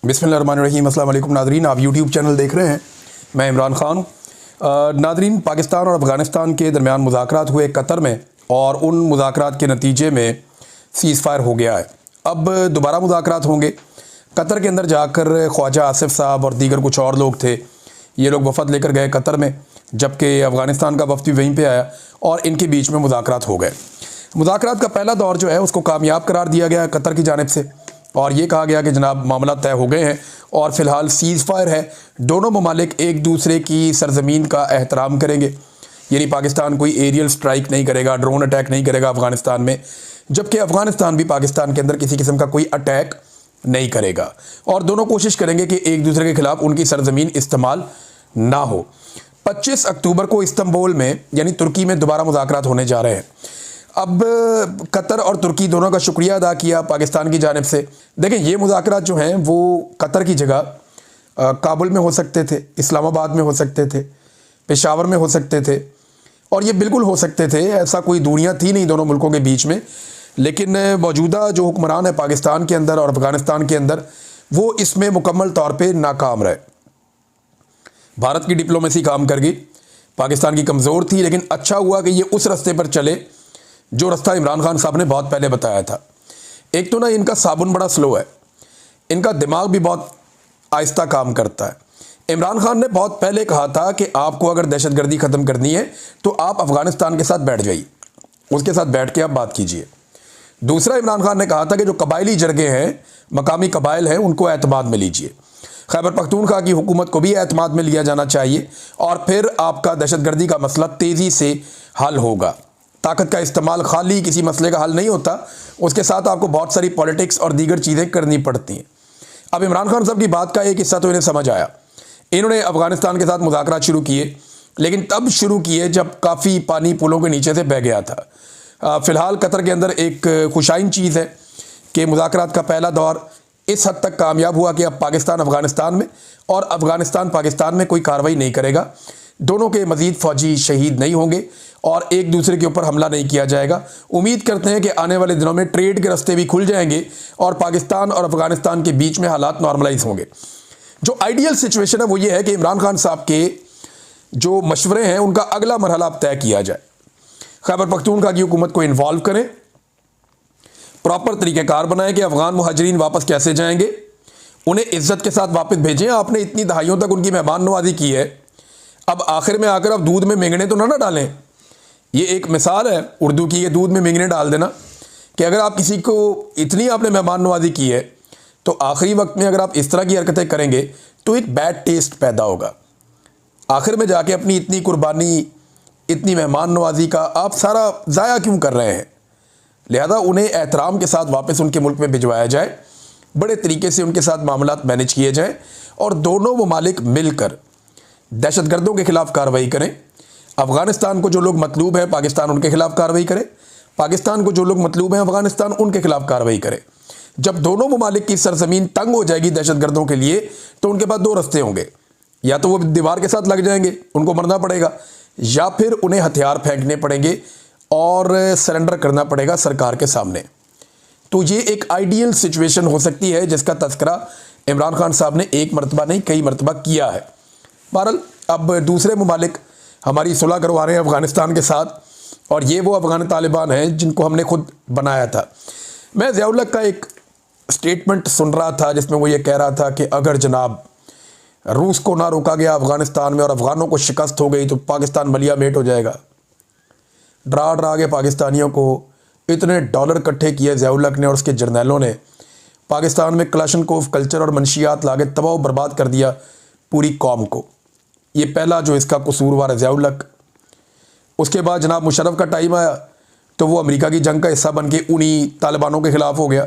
बिस्मिल्लाहिर्रहमानिर्रहीम। अस्सलाम वालेकुम नादरीन, आप यूट्यूब चैनल देख रहे हैं। मैं इमरान ख़ान हूँ। नादरीन, पाकिस्तान और अफ़गानिस्तान के दरमियान मुज़ाकरात हुए कतर में, और उन मुज़ाकरात के नतीजे में सीज़ फायर हो गया है। अब दोबारा मुज़ाकरात होंगे। कतर के अंदर जाकर ख्वाजा आसिफ साहब और दीगर कुछ और लोग थे, ये लोग वफ़द लेकर गए कतर में, जबकि अफ़गानिस्तान का वफ़द भी वहीं पर आया और इनके बीच में मुज़ाकरात हो गए। मुज़ाकरात का पहला दौर जो है उसको कामयाब करार दिया गया कतर की जानिब से, और ये कहा गया कि जनाब मामला तय हो गए हैं और फ़िलहाल सीज़ फायर है। दोनों ममालिक एक दूसरे की सरज़मीन का एहतराम करेंगे, यानी पाकिस्तान कोई एरियल स्ट्राइक नहीं करेगा, ड्रोन अटैक नहीं करेगा अफ़गानिस्तान में, जबकि अफ़गानिस्तान भी पाकिस्तान के अंदर किसी किस्म का कोई अटैक नहीं करेगा। और दोनों कोशिश करेंगे कि एक दूसरे के ख़िलाफ़ उनकी सरज़मीन इस्तेमाल ना हो। 25 अक्टूबर को इस्तांबुल में यानी तुर्की में दोबारा मुज़ाकरात होने जा रहे हैं। अब कतर और तुर्की दोनों का शुक्रिया अदा किया पाकिस्तान की जानिब से। देखें, ये मुज़ाकरात जो हैं वो कतर की जगह काबुल में हो सकते थे, इस्लामाबाद में हो सकते थे, पेशावर में हो सकते थे, और ये बिल्कुल हो सकते थे। ऐसा कोई दूरियां थी नहीं दोनों मुल्कों के बीच में। लेकिन मौजूदा जो हुक्मरान है पाकिस्तान के अंदर और अफ़गानिस्तान के अंदर, वो इसमें मुकम्मल तौर पर नाकाम रहे। भारत की डिप्लोमेसी काम कर गई, पाकिस्तान की कमज़ोर थी, लेकिन अच्छा हुआ कि ये उस रास्ते पर चले जो रास्ता इमरान खान साहब ने बहुत पहले बताया था। एक तो ना इनका साबुन बड़ा स्लो है, इनका दिमाग भी बहुत आहिस्ता काम करता है। इमरान खान ने बहुत पहले कहा था कि आपको अगर दहशतगर्दी ख़त्म करनी है तो आप अफ़गानिस्तान के साथ बैठ जाइए, उसके साथ बैठ के आप बात कीजिए। दूसरा, इमरान खान ने कहा था कि जो कबायली जरगे हैं, मकामी कबाइल हैं, उनको एतमाद में लीजिए। खैबर पख्तूनख्वा की हुकूमत को भी एतमाद में लिया जाना चाहिए, और फिर आपका दहशतगर्दी का मसला तेज़ी से हल होगा। ताकत का इस्तेमाल खाली किसी मसले का हल नहीं होता, उसके साथ आपको बहुत सारी पॉलिटिक्स और दीगर चीज़ें करनी पड़ती हैं। अब इमरान खान साहब की बात का एक हिस्सा तो इन्हें समझ आया। इन्होंने अफ़गानिस्तान के साथ मुज़ाकरात शुरू किए, लेकिन तब शुरू किए जब काफ़ी पानी पुलों के नीचे से बह गया था। फ़िलहाल कतर के अंदर एक खुशाइन चीज़ है कि मुज़ाकरात का पहला दौर इस हद तक कामयाब हुआ कि अब पाकिस्तान अफ़गानिस्तान में और अफ़गानिस्तान पाकिस्तान में कोई कार्रवाई नहीं करेगा। दोनों के मज़ीद फ़ौजी शहीद नहीं होंगे और एक दूसरे के ऊपर हमला नहीं किया जाएगा। उम्मीद करते हैं कि आने वाले दिनों में ट्रेड के रास्ते भी खुल जाएंगे और पाकिस्तान और अफ़गानिस्तान के बीच में हालात नॉर्मलाइज होंगे। जो आइडियल सिचुएशन है वो ये है कि इमरान खान साहब के जो मशवरे हैं उनका अगला मरहला अब तय किया जाए। खैबर पख्तूनख्वा की हुकूमत को इन्वॉल्व करें, प्रॉपर तरीक़ेकार बनाएं कि अफ़गान मुहाजिरीन वापस कैसे जाएंगे, उन्हें इज़्ज़त के साथ वापस भेजें। आपने इतनी दहाइयों तक उनकी मेहमान नवाजी की है, अब आखिर में आकर अब दूध में मेंगने तो ना डालें। ये एक मिसाल है उर्दू की, ये दूध में मेंगने डाल देना, कि अगर आप किसी को इतनी आपने मेहमान नवाजी की है तो आखिरी वक्त में अगर आप इस तरह की हरकतें करेंगे तो एक बैड टेस्ट पैदा होगा। आखिर में जाके अपनी इतनी कुर्बानी, इतनी मेहमान नवाजी का आप सारा ज़ाया क्यों कर रहे हैं? लिहाजा उन्हें एहतराम के साथ वापस उनके मुल्क में भिजवाया जाए, बड़े तरीके से उनके साथ मामलात मैनेज किए जाएँ, और दोनों ममालिक मिलकर दहशतगर्दों के ख़िलाफ़ कार्रवाई करें। अफ़गानिस्तान को जो लोग मतलूब हैं पाकिस्तान उनके ख़िलाफ़ कार्रवाई करे, पाकिस्तान को जो लोग मतलूब हैं अफ़गानिस्तान उनके ख़िलाफ़ कार्रवाई करे। जब दोनों ममालिक की सरज़मीन तंग हो जाएगी दहशतगर्दों के लिए, तो उनके पास दो रास्ते होंगे, या तो वो दीवार के साथ लग जाएंगे, उनको मरना पड़ेगा, या फिर उन्हें हथियार फेंकने पड़ेंगे और सरेंडर करना पड़ेगा सरकार के सामने। तो ये एक आइडियल सिचुएशन हो सकती है जिसका तज़किरा इमरान खान साहब ने एक मरतबा नहीं कई मरतबा किया है। बहरहाल अब दूसरे ममालिक हमारी सुलह करवा रहे हैं अफ़गानिस्तान के साथ, और ये वो अफ़गान तालिबान हैं जिनको हमने खुद बनाया था। मैं ज़ियाउल हक़ का एक स्टेटमेंट सुन रहा था जिसमें वो ये कह रहा था कि अगर जनाब रूस को ना रोका गया अफ़गानिस्तान में और अफ़गानों को शिकस्त हो गई तो पाकिस्तान मलिया मेट हो जाएगा। डरा डरा के पाकिस्तानियों को इतने डॉलर इकट्ठे किए ज़ियाउल हक़ ने और उसके जर्नैलों ने, पाकिस्तान में क्लाशनकोव कल्चर और मनशियात लाके तबाह बर्बाद कर दिया पूरी कौम को। ये पहला जो इसका कसूरवार है ज़ियाउल हक़। उसके बाद जनाब मुशर्रफ का टाइम आया तो वो अमेरिका की जंग का हिस्सा बन के उन्हीं तालिबानों के ख़िलाफ़ हो गया,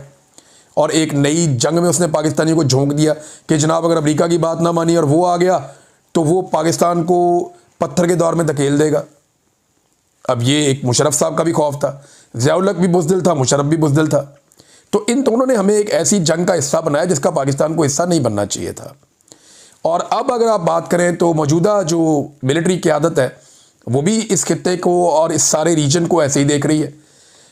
और एक नई जंग में उसने पाकिस्तानियों को झोंक दिया कि जनाब अगर अमेरिका की बात ना मानी और वो आ गया तो वो पाकिस्तान को पत्थर के दौर में धकेल देगा। अब ये एक मुशर्रफ साहब का भी खौफ था, ज़ियाउल हक़ भी बुज़दिल था, मुशर्रफ भी बुज़दिल था। तो इन दोनों ने हमें एक ऐसी जंग का हिस्सा बनाया जिसका पाकिस्तान को हिस्सा नहीं बनना चाहिए था। और अब अगर आप बात करें तो मौजूदा जो मिलिट्री क़यादत है वो भी इस खित्ते को और इस सारे रीजन को ऐसे ही देख रही है।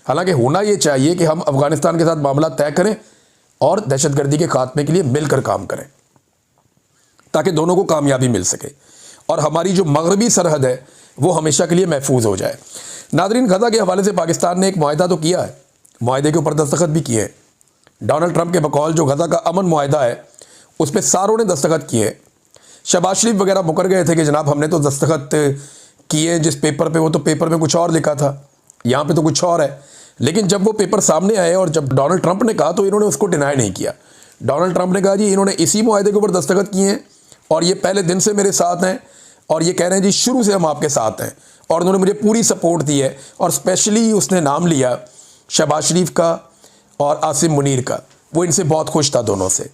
हालांकि होना ये चाहिए कि हम अफ़गानिस्तान के साथ मामला तय करें और दहशतगर्दी के खात्मे के लिए मिलकर काम करें ताकि दोनों को कामयाबी मिल सके और हमारी जो मगरबी सरहद है वो हमेशा के लिए महफूज हो जाए। नादरीन, गज़ा के हवाले से पाकिस्तान ने एक मुआहदा तो किया है, मुआहदे के ऊपर दस्तखत भी किए हैं। डोनाल्ड ट्रंप के बकौल जो गज़ा का अमन मुआहदा है उस पर सारों ने दस्तखत किए हैं। शहबाज शरीफ वगैरह मुकर गए थे कि जनाब हमने तो दस्तखत किए जिस पेपर पे, वो तो पेपर में कुछ और लिखा था, यहाँ पे तो कुछ और है। लेकिन जब वो पेपर सामने आए और जब डोनाल्ड ट्रंप ने कहा तो इन्होंने उसको डिनाई नहीं किया। डोनाल्ड ट्रंप ने कहा जी इन्होंने इसी मुआहदे के ऊपर दस्तखत किए हैं और ये पहले दिन से मेरे साथ हैं और ये कह रहे हैं जी शुरू से हम आपके साथ हैं, और उन्होंने मुझे पूरी सपोर्ट दी है। और स्पेशली उसने नाम लिया शहबाज शरीफ का और आसिम मुनीर का, वो इनसे बहुत खुश था दोनों से।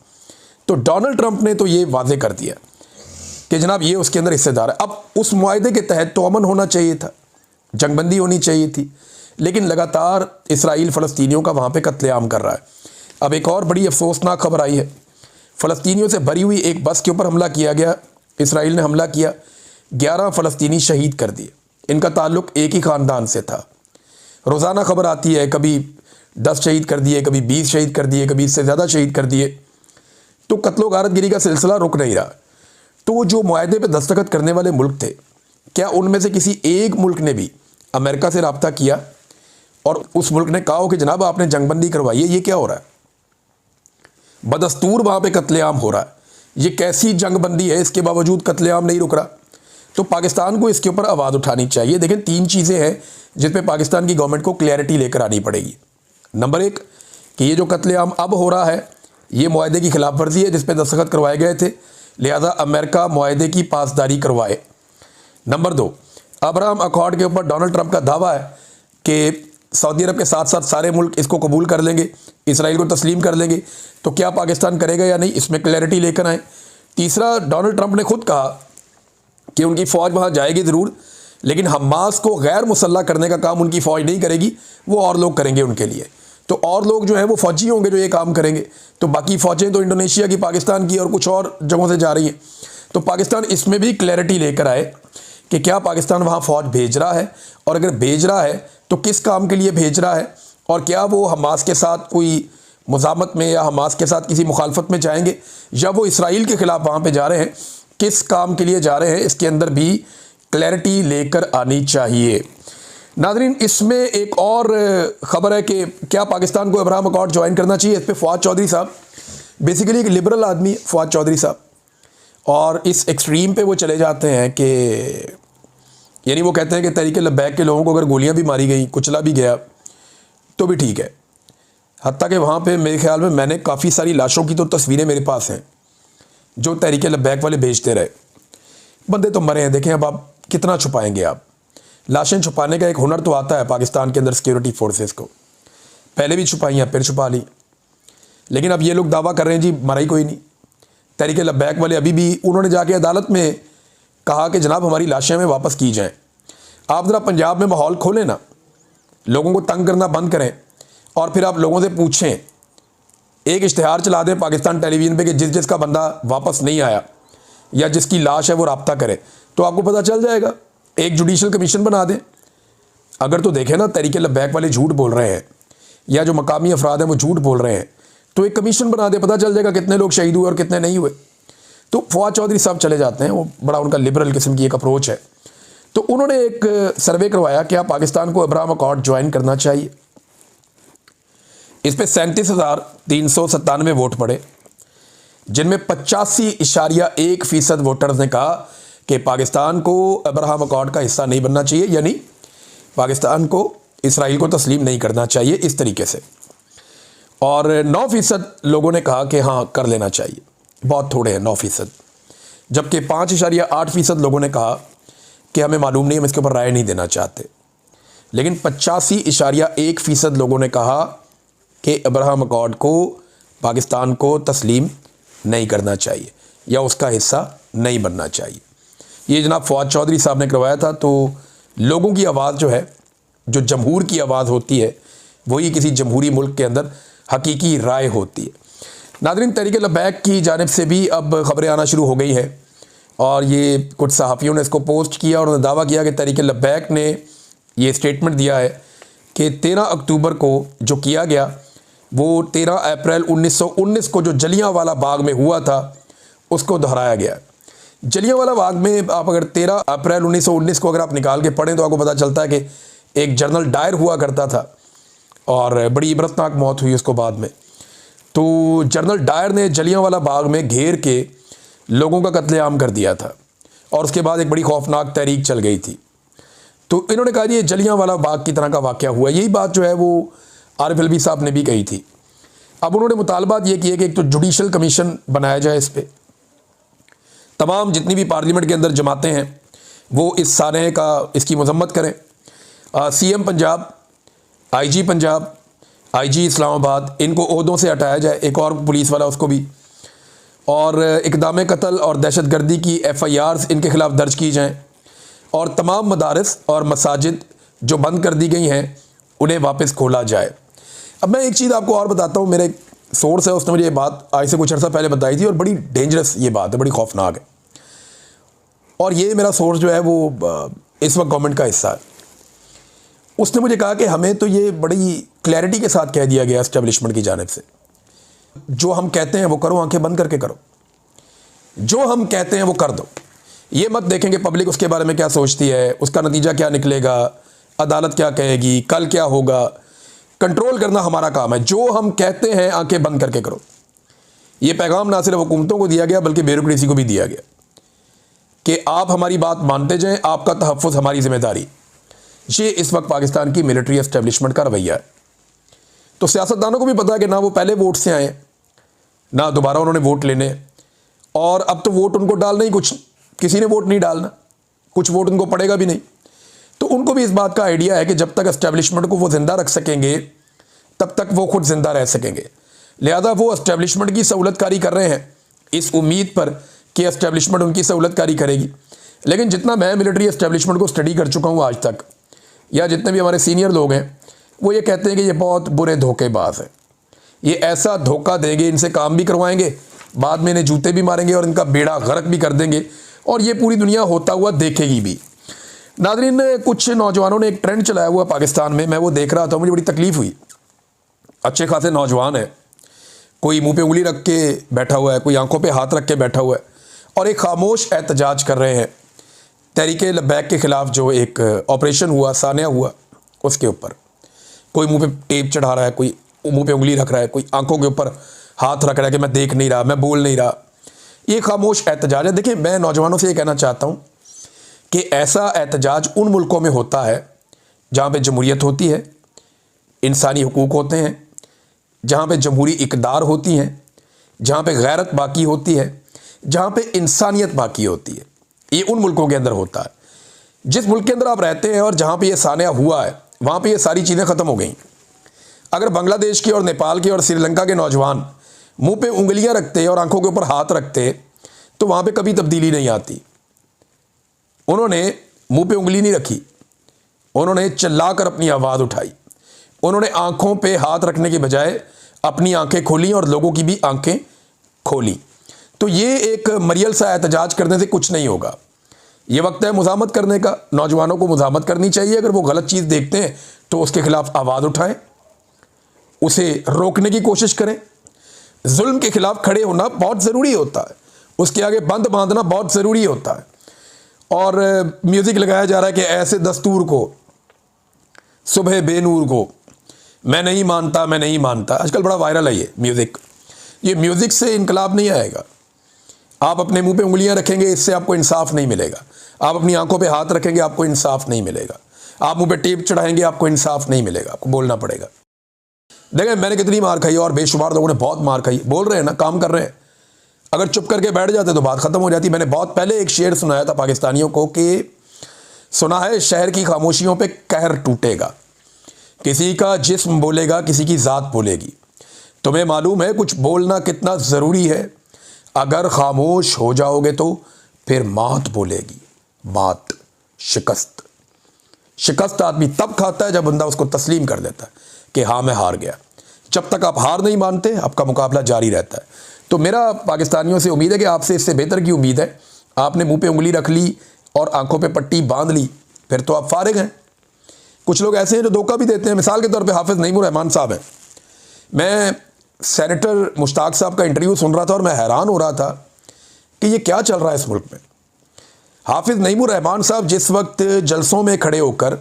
तो डोनाल्ड ट्रंप ने तो ये वाजे कर दिया कि जनाब ये उसके अंदर हिस्सेदार है। अब उस मुआहदे के तहत तो अमन होना चाहिए था, जंगबंदी होनी चाहिए थी, लेकिन लगातार इसराइल फ़लस्तीनियों का वहाँ पे कत्लेआम कर रहा है। अब एक और बड़ी अफसोसनाक खबर आई है, फ़लस्तीनियों से भरी हुई एक बस के ऊपर हमला किया गया, इसराइल ने हमला किया, 11 फ़लस्तीनी शहीद कर दिए। इनका ताल्लुक़ एक ही ख़ानदान से था। रोज़ाना खबर आती है, कभी 10 शहीद कर दिए, कभी 20 शहीद कर दिए, कभी इससे ज़्यादा शहीद कर दिए। तो कत्लो गारतगिरी का सिलसिला रुक नहीं रहा। तो जो मुआहदे पे दस्तखत करने वाले मुल्क थे, क्या उनमें से किसी एक मुल्क ने भी अमेरिका से रब्ता किया और उस मुल्क ने कहा हो कि जनाब आपने जंगबंदी करवाई है, ये क्या हो रहा है? बदस्तूर वहाँ पे कत्लेआम हो रहा है, ये कैसी जंगबंदी है, इसके बावजूद कत्लेआम नहीं रुक रहा। तो पाकिस्तान को इसके ऊपर आवाज़ उठानी चाहिए। देखें, 3 चीज़ें हैं जिस पे पाकिस्तान की गवर्नमेंट को क्लैरिटी लेकर आनी पड़ेगी। नंबर 1 कि ये जो कत्लेआम अब हो रहा है ये मुआहदे की खिलाफ वर्जी है जिस पे दस्तखत करवाए गए थे, लिहाजा अमेरिका मुआहदे की पासदारी करवाए। नंबर 2, अब्राहम अकॉर्ड के ऊपर डोनाल्ड ट्रंप का दावा है कि सऊदी अरब के साथ साथ सारे मुल्क इसको कबूल कर लेंगे, इसराइल को तस्लीम कर लेंगे। तो क्या पाकिस्तान करेगा या नहीं, इसमें क्लैरिटी लेकर आए। तीसरा, डोनाल्ड ट्रंप ने खुद कहा कि उनकी फ़ौज वहाँ जाएगी ज़रूर, लेकिन हमास को गैर मुसल्लह करने का काम उनकी फ़ौज नहीं करेगी, वो और लोग करेंगे उनके लिए। तो और लोग जो हैं वो फ़ौजी होंगे जो ये काम करेंगे। तो बाकी फ़ौजें तो इंडोनेशिया की, पाकिस्तान की और कुछ और जगहों से जा रही हैं। तो पाकिस्तान इसमें भी क्लैरिटी लेकर आए कि क्या पाकिस्तान वहाँ फ़ौज भेज रहा है, और अगर भेज रहा है तो किस काम के लिए भेज रहा है, और क्या वो हमास के साथ कोई मुज़ामत में या हमास के साथ किसी मुखालफत में जाएंगे, या वो इसराइल के ख़िलाफ़ वहाँ पे जा रहे हैं, किस काम के लिए जा रहे हैं, इसके अंदर भी क्लैरिटी लेकर आनी चाहिए। नाज़रीन, इसमें एक और ख़बर है कि क्या पाकिस्तान को अब्राहम अकॉर्ड ज्वाइन करना चाहिए। इस पर फ़वाद चौधरी साहब बेसिकली एक लिबरल आदमी है, फ़वाद चौधरी साहब, और इस एक्सट्रीम पे वो चले जाते हैं कि यानी वो कहते हैं कि तहरीक लब्बैक के लोगों को अगर गोलियां भी मारी गई, कुचला भी गया तो भी ठीक है। हत्ता कि वहाँ पे मेरे ख्याल में मैंने काफ़ी सारी लाशों की तो तस्वीरें मेरे पास हैं जो तहरीक लब्बैक वाले भेजते रहे। बंदे तो मरे हैं, देखें अब आप कितना छुपाएंगे। आप लाशें छुपाने का एक हुनर तो आता है पाकिस्तान के अंदर सिक्योरिटी फोर्सेस को, पहले भी छुपाई हैं फिर छुपा ली, लेकिन अब ये लोग दावा कर रहे हैं जी मरा ही कोई नहीं। तहरीक लब्बैक वाले अभी भी उन्होंने जाके अदालत में कहा कि जनाब हमारी लाशें हमें वापस की जाएं। आप ज़रा पंजाब में माहौल खोलें ना, लोगों को तंग करना बंद करें, और फिर आप लोगों से पूछें, एक इश्तिहार चला दें पाकिस्तान टेलीविज़न पे कि जिस जिसका बंदा वापस नहीं आया या जिसकी लाश है वो रब्ता करे, तो आपको पता चल जाएगा। एक जुडिशल कमीशन बना दें। अगर तो देखें ना तहरीक लब्बैक वाले झूठ बोल रहे हैं या जो मकामी अफराद हैं वो झूठ बोल रहे हैं, तो एक कमीशन बना दे, पता चल जाएगा कितने लोग शहीद हुए और कितने नहीं हुए। तो फ़वाद चौधरी साहब चले जाते हैं, वो बड़ा उनका लिबरल किस्म की एक अप्रोच है। तो उन्होंने एक सर्वे करवाया कि पाकिस्तान को अब्राहम अकॉर्ड ज्वाइन करना चाहिए। इस पर 37,397 वोट पड़े, जिनमें 85.1% वोटर्स ने कहा कि पाकिस्तान को अब्राहम अकॉर्ड का हिस्सा नहीं बनना चाहिए, यानी पाकिस्तान को इसराइल को तस्लीम नहीं करना चाहिए इस तरीके से। और 9% लोगों ने कहा कि हाँ कर लेना चाहिए, बहुत थोड़े हैं 9%। जबकि 5.8% लोगों ने कहा कि हमें मालूम नहीं, हम इसके ऊपर राय नहीं देना चाहते। लेकिन 85.1% लोगों ने कहा कि अब्राहम अकॉर्ड को पाकिस्तान को तस्लीम नहीं करना चाहिए या उसका हिस्सा नहीं बनना चाहिए। ये जनाब फ़वाद चौधरी साहब ने करवाया था। तो लोगों की आवाज़ जो है, जो जमहूर की आवाज़ होती है, वही किसी जमहूरी मुल्क के अंदर हकीकी राय होती है। नाज़रीन, तहरीक लब्बैक की जानिब से भी अब ख़बरें आना शुरू हो गई हैं, और ये कुछ सहाफ़ियों ने इसको पोस्ट किया और उन्होंने दावा किया कि तहरीक लब्बैक ने ये स्टेटमेंट दिया है कि 13 अक्टूबर को जो किया गया वो 13 अप्रैल 1919 को जो जलियांवाला बाग में हुआ था उसको दोहराया गया। जलियांवाला बाग में आप अगर 13 अप्रैल 1919 को अगर आप निकाल के पढ़ें तो आपको पता चलता है कि एक जनरल डायर हुआ करता था और बड़ी इबरतनाक मौत हुई उसको बाद में। तो जनरल डायर ने जलियांवाला बाग में घेर के लोगों का कत्लेआम कर दिया था और उसके बाद एक बड़ी खौफनाक तहरीक चल गई थी। तो इन्होंने कहा ये जलियांवाला बाग की तरह का वाक़या हुआ। यही बात जो है वो आरिफ अलवी साहब ने भी कही थी। अब उन्होंने मुतालबात ये किए कि एक तो जुडिशल कमीशन बनाया जाए, इस पर तमाम जितनी भी पार्लियामेंट के अंदर जमातें हैं वो इस सानहे का इसकी मजम्मत करें। CM Punjab, IG Punjab, IG Islamabad, इनको ओहदों से हटाया जाए, एक और पुलिस वाला उसको भी, और इक़दाम कत्ल और दहशत गर्दी की FIRs इनके ख़िलाफ़ दर्ज की जाएँ और तमाम मदारस और मसाजिद जो बंद कर दी गई हैं उन्हें वापस खोला जाए। अब मैं एक चीज़ आपको और बताता हूँ, मेरे सोर्स है उसने मुझे ये बात आज से कुछ अर्सा पहले बताई थी और बड़ी डेंजरस ये बात है, बड़ी खौफनाक है। और ये मेरा सोर्स जो है वो इस वक्त गवर्नमेंट का हिस्सा है। उसने मुझे कहा कि हमें तो ये बड़ी क्लैरिटी के साथ कह दिया गया एस्टेब्लिशमेंट की जानिब से, जो हम कहते हैं वो करो, आंखें बंद करके करो, जो हम कहते हैं वो कर दो। ये मत देखेंगे पब्लिक उसके बारे में क्या सोचती है, उसका नतीजा क्या निकलेगा, अदालत क्या कहेगी, कल क्या होगा। कंट्रोल करना हमारा काम है। जो हम कहते हैं आंखें बंद करके करो। ये पैगाम ना सिर्फ हुकूमतों को दिया गया बल्कि ब्यूरोक्रेसी को भी दिया गया कि आप हमारी बात मानते जाएं, आपका तहफ़्फ़ुज़ हमारी जिम्मेदारी। ये इस वक्त पाकिस्तान की मिलिट्री एस्टेब्लिशमेंट का रवैया है। तो सियासतदानों को भी पता है कि ना वो पहले वोट से आए, ना दोबारा उन्होंने वोट लेने, और अब तो वोट उनको डालना ही कुछ, किसी ने वोट नहीं डालना, कुछ वोट उनको पड़ेगा भी नहीं। तो उनको भी इस बात का आइडिया है कि जब तक एस्टेब्लिशमेंट को वो ज़िंदा रख सकेंगे तब तक वो खुद ज़िंदा रह सकेंगे। लिहाजा वो एस्टेब्लिशमेंट की सहूलतकारी कर रहे हैं इस उम्मीद पर कि एस्टेब्लिशमेंट उनकी सहूलतकारी करेगी। लेकिन जितना मैं मिलिट्री एस्टेब्लिशमेंट को स्टडी कर चुका हूँ आज तक, या जितने भी हमारे सीनियर लोग हैं, वो ये कहते हैं कि ये बहुत बुरे धोखेबाज है। ये ऐसा धोखा देंगे, इनसे काम भी करवाएंगे, बाद में इन्हें जूते भी मारेंगे और इनका बेड़ा गर्क भी कर देंगे, और ये पूरी दुनिया होता हुआ देखेगी भी। नाज़रीन, कुछ नौजवानों ने एक ट्रेंड चलाया हुआ पाकिस्तान में, मैं वो देख रहा था, मुझे बड़ी तकलीफ़ हुई। अच्छे खासे नौजवान है, कोई मुंह पे उंगली रख के बैठा हुआ है, कोई आंखों पे हाथ रख के बैठा हुआ है, और एक खामोश एहतजाज कर रहे हैं तहरीक लब्बैक के ख़िलाफ़ जो एक ऑपरेशन हुआ, सानिया हुआ, उसके ऊपर। कोई मुंह पे टेप चढ़ा रहा है, कोई मुंह पे उंगली रख रहा है, कोई आंखों के ऊपर हाथ रख रहा है कि मैं देख नहीं रहा, मैं बोल नहीं रहा। ये खामोश एहतजाज है। देखिए, मैं नौजवानों से ये कहना चाहता हूँ कि ऐसा एहतजाज उन मुल्कों में होता है जहाँ पे जमहूरियत होती है, इंसानी हुकूक होते हैं, जहाँ पे जमहूरी इक़दार होती हैं, जहाँ पे गैरत बाकी होती है, जहाँ पे इंसानियत बाकी होती है। ये उन मुल्कों के अंदर होता है। जिस मुल्क के अंदर आप रहते हैं और जहाँ पे ये सानिया हुआ है, वहाँ पे ये सारी चीज़ें ख़त्म हो गई। अगर बांग्लादेश के और नेपाल के और श्रीलंका के नौजवान मुंह पे उंगलियां रखते और आंखों के ऊपर हाथ रखते तो वहाँ पे कभी तब्दीली नहीं आती। उन्होंने मुंह पे उंगली नहीं रखी, उन्होंने चिल्लाकर अपनी आवाज़ उठाई, उन्होंने आंखों पे हाथ रखने के बजाय अपनी आंखें खोली और लोगों की भी आंखें खोली। तो ये एक मरियल सा एहतजाज करने से कुछ नहीं होगा। ये वक्त है मुज़ामत करने का। नौजवानों को मुज़ामत करनी चाहिए। अगर वो गलत चीज़ देखते हैं तो उसके ख़िलाफ़ आवाज़ उठाएं, उसे रोकने की कोशिश करें। जुल्म के ख़िलाफ़ खड़े होना बहुत ज़रूरी होता है, उसके आगे बंद बांधना बहुत ज़रूरी होता है। और म्यूज़िक लगाया जा रहा है कि ऐसे दस्तूर को, सुबह बेनूर को, मैं नहीं मानता, मैं नहीं मानता। आजकल बड़ा वायरल है ये म्यूज़िक। ये म्यूज़िक से इनकलाब नहीं आएगा। आप अपने मुंह पे उंगलियां रखेंगे, इससे आपको इंसाफ नहीं मिलेगा। आप अपनी आंखों पे हाथ रखेंगे, आपको इंसाफ नहीं मिलेगा। आप मुंह पे टेप चढ़ाएंगे, आपको इंसाफ नहीं मिलेगा, आपको बोलना पड़ेगा। देखें, मैंने कितनी मार खाई और बेशुमार लोगों ने बहुत मार खाई। बोल रहे हैं ना, काम कर रहे हैं। अगर चुप करके बैठ जाते तो बात ख़त्म हो जाती। मैंने बहुत पहले एक शेर सुनाया था पाकिस्तानियों को कि सुना है शहर की खामोशियों पे कहर टूटेगा, किसी का जिस्म बोलेगा, किसी की ज़ात बोलेगी। तुम्हें मालूम है कुछ बोलना कितना ज़रूरी है? अगर खामोश हो जाओगे तो फिर मात बोलेगी। मात, शिकस्त। शिकस्त आदमी तब खाता है जब बंदा उसको तस्लीम कर देता है कि हाँ मैं हार गया। जब तक आप हार नहीं मानते, आपका मुकाबला जारी रहता है। तो मेरा पाकिस्तानियों से उम्मीद है कि आपसे इससे बेहतर की उम्मीद है। आपने मुंह पे उंगली रख ली और आंखों पे पट्टी बांध ली, फिर तो आप फारिग हैं। कुछ लोग ऐसे हैं जो धोखा भी देते हैं। मिसाल के तौर पे हाफिज़ नईमुर रहमान साहब हैं। मैं सेनेटर मुश्ताक साहब का इंटरव्यू सुन रहा था और मैं हैरान हो रहा था कि ये क्या चल रहा है इस मुल्क में। हाफिज़ नईमुर रहमान साहब जिस वक्त जलसों में खड़े होकर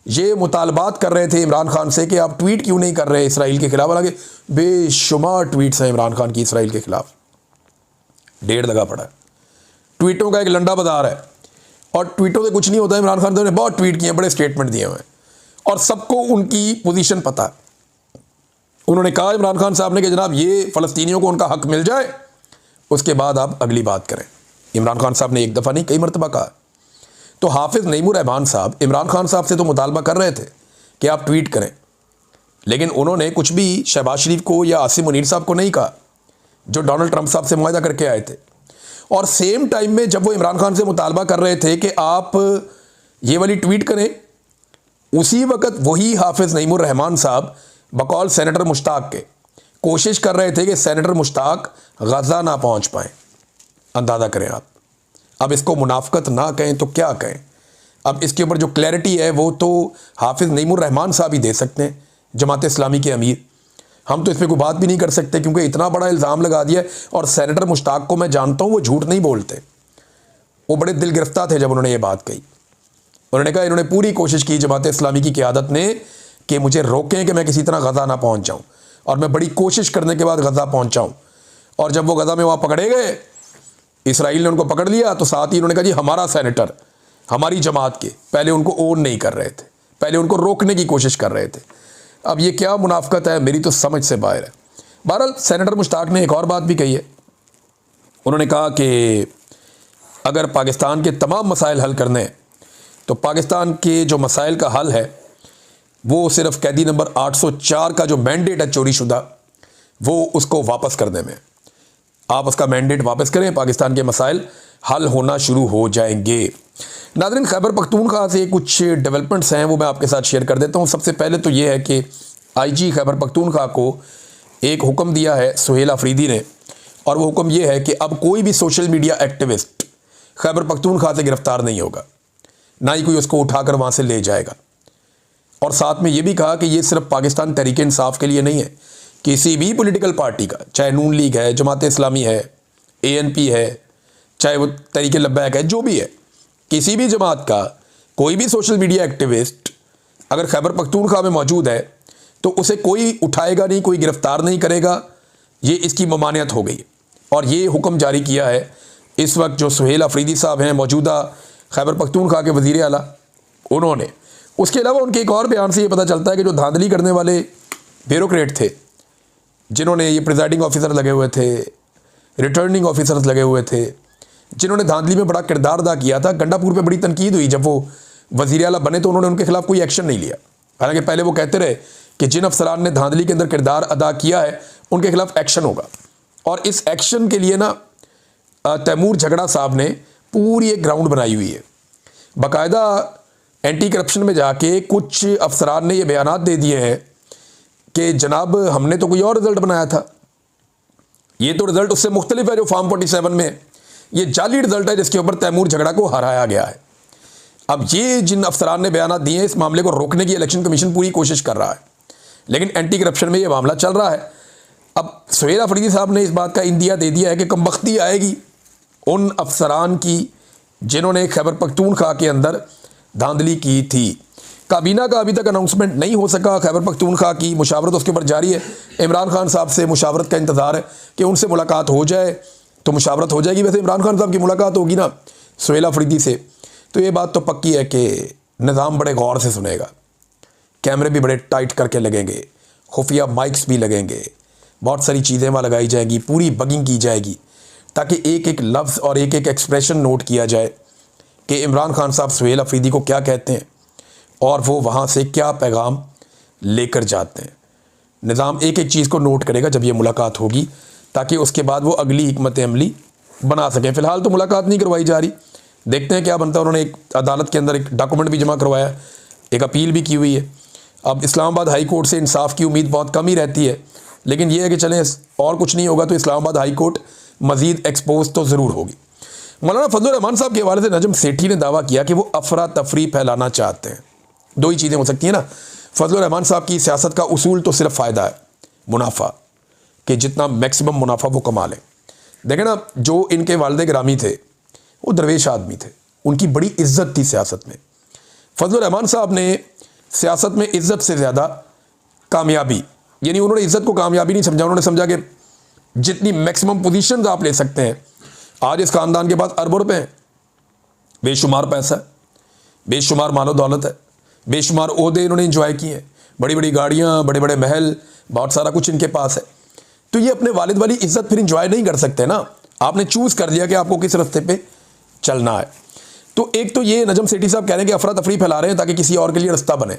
ये मुतालबात कर रहे थे इमरान खान से कि आप ट्वीट क्यों नहीं कर रहे इसराइल के खिलाफ, हालांकि बेशुमार ट्वीट्स हैं इमरान खान की इसराइल के खिलाफ, ढेर लगा पड़ा है, ट्वीटों का एक लंडा बाजार है और ट्वीटों से कुछ नहीं होता। इमरान खान ने बहुत ट्वीट किए, बड़े स्टेटमेंट दिए हुए हैं और सबको उनकी पोजीशन पता है। उन्होंने कहा इमरान खान साहब ने कि जनाब ये फ़लस्तीनियों को उनका हक मिल जाए, उसके बाद आप अगली बात करें। इमरान खान साहब ने एक दफ़ा नहीं कई मरतबा कहा। तो हाफिज़ नईमुर रहमान साहब इमरान खान साहब से तो मुतालबा कर रहे थे कि आप ट्वीट करें, लेकिन उन्होंने कुछ भी शहबाज शरीफ को या आसिम मुनीर साहब को नहीं कहा जो डोनाल्ड ट्रंप साहब से मुआहदा करके आए थे। और सेम टाइम में जब वो इमरान खान से मुतालबा कर रहे थे कि आप ये वाली ट्वीट करें, उसी वक्त वही हाफिज़ नईमुर रहमान साहब बकौल सेनेटर मुश्ताक के कोशिश कर रहे थे कि सेनेटर मुश्ताक गज़ा ना पहुंच पाएँ। अंदाज़ा करें आप। अब इसको मुनाफ़कत ना कहें तो क्या कहें। अब इसके ऊपर जो क्लैरिटी है वो तो हाफिज़ नईमुर रहमान साहब ही दे सकते हैं, जमात इस्लामी के अमीर। हम तो इस पर कोई बात भी नहीं कर सकते क्योंकि इतना बड़ा इल्ज़ाम लगा दिया। और सेनेटर मुश्ताक को मैं जानता हूँ, वो झूठ नहीं बोलते, वो बड़े दिल गिरफ्तार थे जब उन्होंने ये बात कही। उन्होंने कहा इन्होंने पूरी कोशिश की जमात इस्लामी की क़यादत ने कि मुझे रोकें कि मैं किसी तरह गज़ा ना पहुँच जाऊँ, और मैं बड़ी कोशिश करने के बाद गज़ा पहुँचाऊँ। और जब वो गज़ा में वहाँ पकड़े गए, इसराइल ने उनको पकड़ लिया, तो साथ ही उन्होंने कहा जी हमारा सेनेटर हमारी जमात के, पहले उनको ओन नहीं कर रहे थे, पहले उनको रोकने की कोशिश कर रहे थे। अब ये क्या मुनाफ़कत है, मेरी तो समझ से बाहर है। बहरहाल सेनेटर मुश्ताक ने एक और बात भी कही है। उन्होंने कहा कि अगर पाकिस्तान के तमाम मसाइल हल करने हैं तो पाकिस्तान के जो मसाइल का हल है वो सिर्फ कैदी नंबर 804 का जो मैंडेट है चोरीशुदा, वो उसको वापस करने में। आप उसका मैंडेट वापस करें, पाकिस्तान के मसाइल हल होना शुरू हो जाएंगे। नाज़रीन, खैबर पख्तूनख्वा से कुछ डेवलपमेंट्स हैं वो मैं आपके साथ शेयर कर देता हूँ। सबसे पहले तो ये है कि आईजी खैबर पख्तूनख्वा को एक हुक्म दिया है सुहेल अफरीदी ने, और वो हुक्म ये है कि अब कोई भी social media activist Khyber Pakhtunkhwa से गिरफ़्तार नहीं होगा, ना ही कोई उसको उठाकर वहाँ से ले जाएगा। और साथ में ये भी कहा कि ये सिर्फ पाकिस्तान तहरीक इंसाफ के लिए नहीं है, किसी भी पॉलिटिकल पार्टी का, चाहे नून लीग है, जमात इस्लामी है, ANP है, चाहे वो तहरीक लब्बैक है, जो भी है, किसी भी जमात का कोई भी सोशल मीडिया एक्टिविस्ट अगर खैबर पख्तूनख्वा में मौजूद है तो उसे कोई उठाएगा नहीं, कोई गिरफ़्तार नहीं करेगा। ये इसकी ममानियत हो गई और ये हुक्म जारी किया है इस वक्त जो सुहेल अफरीदी साहब हैं, मौजूदा खैबर पख्तूनख्वा के वज़ीर आला, उन्होंने। उसके अलावा उनके एक और बयान से ये पता चलता है कि जो धांधली करने वाले ब्यूरोक्रेट थे, जिन्होंने ये प्रिजाइडिंग ऑफिसर लगे हुए थे, रिटर्निंग ऑफिसर्स लगे हुए थे, जिन्होंने धांधली में बड़ा किरदार अदा किया था, गंडापुर पे बड़ी तनकीद हुई जब वो वज़ीर आला बने तो उन्होंने उनके खिलाफ कोई एक्शन नहीं लिया। हालांकि पहले वो कहते रहे कि जिन अफसरान ने धांधली के अंदर किरदार अदा किया है उनके खिलाफ एक्शन होगा। और इस एक्शन के लिए ना तैमूर झगड़ा साहब ने पूरी एक ग्राउंड बनाई हुई है। बाकायदा एंटी करप्शन में जाके कुछ अफसरान ने ये बयानात दे दिए हैं कि जनाब हमने तो कोई और रिज़ल्ट बनाया था, ये तो रिज़ल्ट उससे मुख्तलिफ है जो फॉर्म 47 में है, ये जाली रिज़ल्ट है जिसके ऊपर तैमूर झगड़ा को हराया गया है। अब ये जिन अफसरान ने बयानात दिए हैं, इस मामले को रोकने की इलेक्शन कमीशन पूरी कोशिश कर रहा है, लेकिन एंटी करप्शन में ये मामला चल रहा है। अब सुहेल अफरीदी साहब ने इस बात का इंदिया दे दिया है कि कमबख्ती आएगी उन अफसरान की जिन्होंने खैबर पख्तूनख्वा के अंदर धांधली की थी। काबीना का अभी तक अनाउंसमेंट नहीं हो सका। खैबर पख्तूनख्वा की मुशावरत उसके ऊपर जारी है। इमरान खान साहब से मुशावरत का इंतज़ार है कि उनसे मुलाकात हो जाए तो मुशावरत हो जाएगी। वैसे इमरान खान साहब की मुलाकात होगी ना सुहेल अफरीदी से, तो ये बात तो पक्की है कि निज़ाम बड़े गौर से सुनेगा, कैमरे भी बड़े टाइट करके लगेंगे, खुफिया माइक्स भी लगेंगे, बहुत सारी चीज़ें वहाँ लगाई जाएंगी, पूरी बगिंग की जाएगी ताकि एक एक लफ्ज़ और एक एक एक्सप्रेशन नोट किया जाए कि इमरान खान साहब सुहेल अफरीदी को क्या कहते हैं और वो वहाँ से क्या पैगाम लेकर जाते हैं। निज़ाम एक एक चीज़ को नोट करेगा जब ये मुलाकात होगी, ताकि उसके बाद वो अगली हिकमत अमली बना सकें। फ़िलहाल तो मुलाकात नहीं करवाई जा रही, देखते हैं क्या बनता है। उन्होंने एक अदालत के अंदर एक डॉक्यूमेंट भी जमा करवाया, एक अपील भी की हुई है। अब इस्लामाबाद हाई कोर्ट से इंसाफ की उम्मीद बहुत कम ही रहती है, लेकिन ये है कि चलें और कुछ नहीं होगा तो इस्लामाबाद हाई कोर्ट मज़ीद एक्सपोज तो ज़रूर होगी। मौलाना फजलुर रहमान साहब के हवाले से नजम सेठी ने दावा किया कि वो अफरा तफरी फैलाना चाहते हैं। दो ही चीज़ें हो सकती हैं ना, फजलुर रहमान साहब की सियासत का उसूल तो सिर्फ फ़ायदा है, मुनाफा, कि जितना मैक्सिमम मुनाफा वो कमा लें। देखें ना, जो इनके वालिद गिरामी थे वो दरवेश आदमी थे, उनकी बड़ी इज्जत थी सियासत में। फजलुर रहमान साहब ने सियासत में इज्जत से ज़्यादा कामयाबी, यानी उन्होंने इज्जत को कामयाबी नहीं समझा, उन्होंने समझा कि जितनी मैक्सिमम पोजीशंस आप ले सकते हैं। आज इस ख़ानदान के पास अरबों रुपए हैं, बेशुमार पैसा है, बेशुमार मालो दौलत है, बेशुमार ओहदे इन्होंने इंजॉय किए हैं, बड़ी बड़ी गाड़ियाँ, बड़े बड़े महल, बहुत सारा कुछ इनके पास है। तो ये अपने वालिद वाली इज्जत फिर इंजॉय नहीं कर सकते ना। आपने चूज़ कर लिया कि आपको किस रास्ते पे चलना है। तो एक तो ये नजम सेठी साहब कह रहे हैं कि अफरा तफरी फैला रहे हैं ताकि किसी और के लिए रास्ता बने।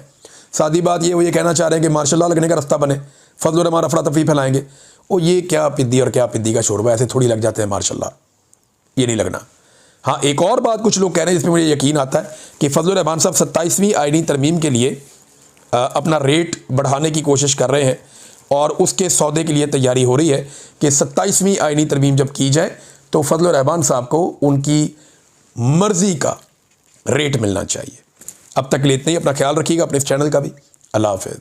सादी बात ये, वो ये कहना चाह रहे हैं कि मार्शल लॉ लगने का रास्ता बने, फजलुर रहमान अफरा तफरी फैलाएंगे। और ये क्या पिद्दी और क्या पिद्दी का शोरबा, ऐसे थोड़ी लग जाते हैं मार्शल लॉ, ये नहीं लगना। हाँ, एक और बात कुछ लोग कह रहे हैं जिसमें मुझे यकीन आता है कि फजलुर रहमान साहब 27वीं आईनी तरमीम के लिए अपना रेट बढ़ाने की कोशिश कर रहे हैं और उसके सौदे के लिए तैयारी हो रही है कि 27वीं आईनी तरमीम जब की जाए तो फजलुर रहमान साहब को उनकी मर्ज़ी का रेट मिलना चाहिए। अब तक के लिए इतना ही। अपना ख्याल रखिएगा, अपने इस चैनल का भी। अल्लाह हाफ़िज़।